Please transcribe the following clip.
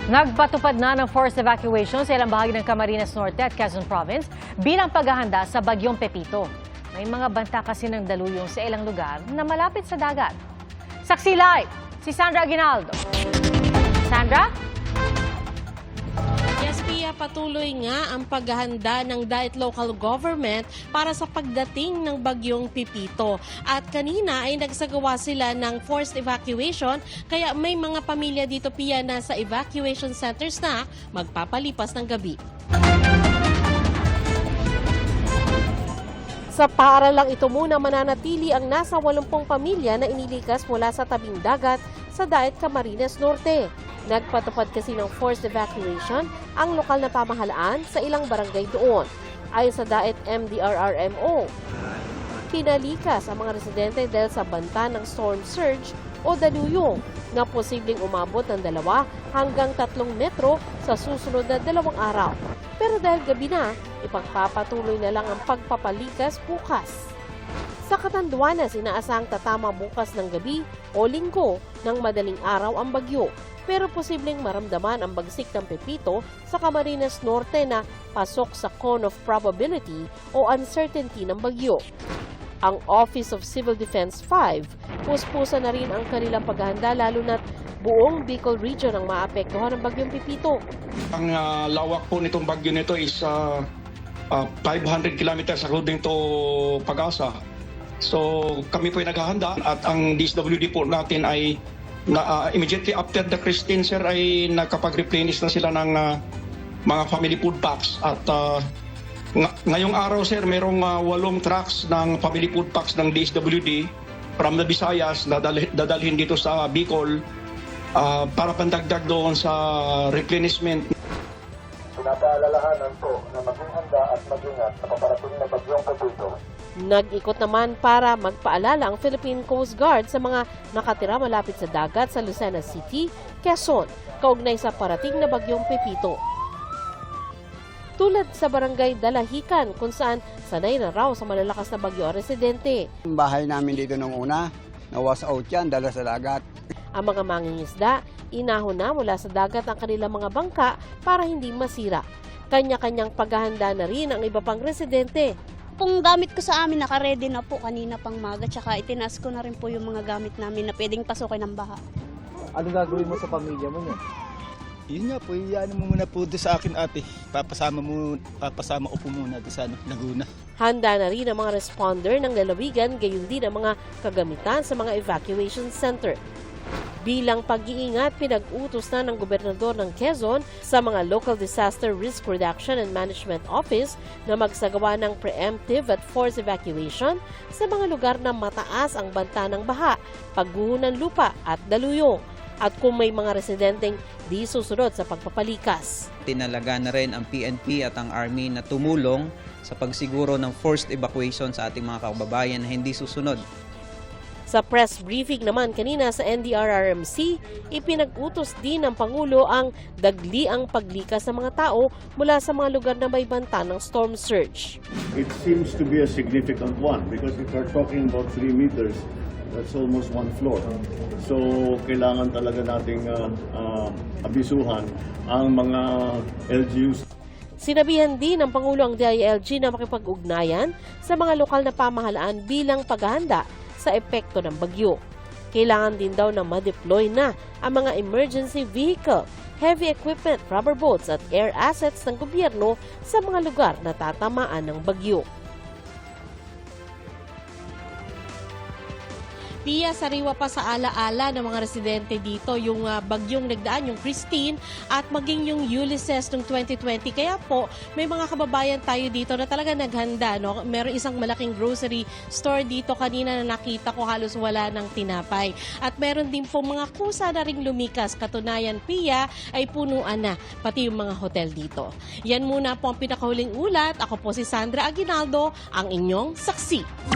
Nagpatupad na ng forced evacuation sa ilang bahagi ng Camarines Norte at Quezon Province bilang paghahanda sa bagyong Pepito. May mga banta kasi ng daluyong sa ilang lugar na malapit sa dagat. Saksi live, si Sandra Aguinaldo. Sandra? Yes, Pia, patuloy nga ang paghahanda ng Diet Local Government para sa pagdating ng bagyong Pepito. At kanina ay nagsagawa sila ng forced evacuation, kaya may mga pamilya dito, Pia, na sa evacuation centers na magpapalipas ng gabi. Sa paaralang ito muna mananatili ang nasa 80 pamilya na inilikas mula sa tabing dagat sa Diet Camarines Norte. Nagpatupad kasi ng forced evacuation ang lokal na pamahalaan sa ilang barangay doon. Ayon sa Diet MDRRMO, pinalikas ang mga residente dahil sa banta ng storm surge o daluyong na posibleng umabot ng 2 hanggang 3 metro sa susunod na 2 araw. Pero dahil gabi na, ipagpapatuloy na lang ang pagpapalikas bukas. Sa Catanduanes, inaasahang tatama bukas ng gabi o linggo ng madaling araw ang bagyo. Pero posibleng maramdaman ang bagsik ng Pepito sa Camarines Norte na pasok sa cone of probability o uncertainty ng bagyo. Ang Office of Civil Defense 5, puspusa na rin ang kanilang paghahanda lalo na't buong Bicol Region ang maapektuhan ng bagyong Pepito. Ang lawak po nitong bagyo nito is 500 kilometers according to Pag-asa. So kami po ay naghahanda at ang DSWD po natin ay immediately after the Christine, sir, ay nakapag-replenish na sila ng mga family food packs. At ngayong araw, sir, merong 8 trucks ng family food packs ng DSWD from the Visayas na dadalhin dito sa Bicol para pandagdag doon sa replenishment. Pinapaalalahanan po na maging handa at mag-ingat sa paparating na bagyong Pepito. Nag-ikot naman para magpaalala ang Philippine Coast Guard sa mga nakatira malapit sa dagat sa Lucena City, Quezon, kaugnay sa parating na bagyong Pepito. Tulad sa barangay Dalahican kung saan sanay na raw sa malalakas na bagyo ang residente. Ang bahay namin dito nung una, na-wash out yan, dala sa dagat. Ang mga mangingisda, inahon na mula sa dagat ang kanilang mga bangka para hindi masira. Kanya-kanyang paghahanda na rin ang iba pang residente. Kung gamit ko sa amin, naka-ready na po kanina pang maga, tsaka itinaas ko na rin po yung mga gamit namin na pwedeng pasukin ng baha. Ano gagawin mo sa pamilya mo niya? Yun nga po, iyan mo muna po doon sa akin, ate. Papasama ko po muna doon sa Laguna. Handa na rin ang mga responder ng lalawigan, gayon din ang mga kagamitan sa mga evacuation center. Bilang pag-iingat, pinag-utos na ng gobernador ng Quezon sa mga Local Disaster Risk Reduction and Management Office na magsagawa ng preemptive at forced evacuation sa mga lugar na mataas ang banta ng baha, pagguho ng lupa at daluyong. At kung may mga residenteng di susunod sa pagpapalikas. Tinalaga na rin ang PNP at ang Army na tumulong sa pagsiguro ng forced evacuation sa ating mga kababayan na hindi susunod. Sa press briefing naman kanina sa NDRRMC, ipinag-utos din ng Pangulo ang dagliang paglikas ng mga tao mula sa mga lugar na may banta ng storm surge. It seems to be a significant one because if we're talking about 3 meters, that's almost 1 floor. So kailangan talaga nating abisuhan ang mga LGUs. Sinabihan din ng Pangulo ang DILG na makipag-ugnayan sa mga lokal na pamahalaan bilang paghahanda sa epekto ng bagyo. Kailangan din daw na ma-deploy na ang mga emergency vehicle, heavy equipment, rubber boats at air assets ng gobyerno sa mga lugar na tatamaan ng bagyo. Pia, sariwa pa sa alaala ng mga residente dito yung bagyong nagdaan, yung Christine at maging yung Ulysses ng 2020. Kaya po, may mga kababayan tayo dito na talaga naghanda. No? Meron isang malaking grocery store dito kanina na nakita ko halos wala ng tinapay. At meron din po mga kusa na ring lumikas. Katunayan, Pia, ay punuan na pati yung mga hotel dito. Yan muna po ang pinakahuling ulat. Ako po si Sandra Aguinaldo, ang inyong saksi.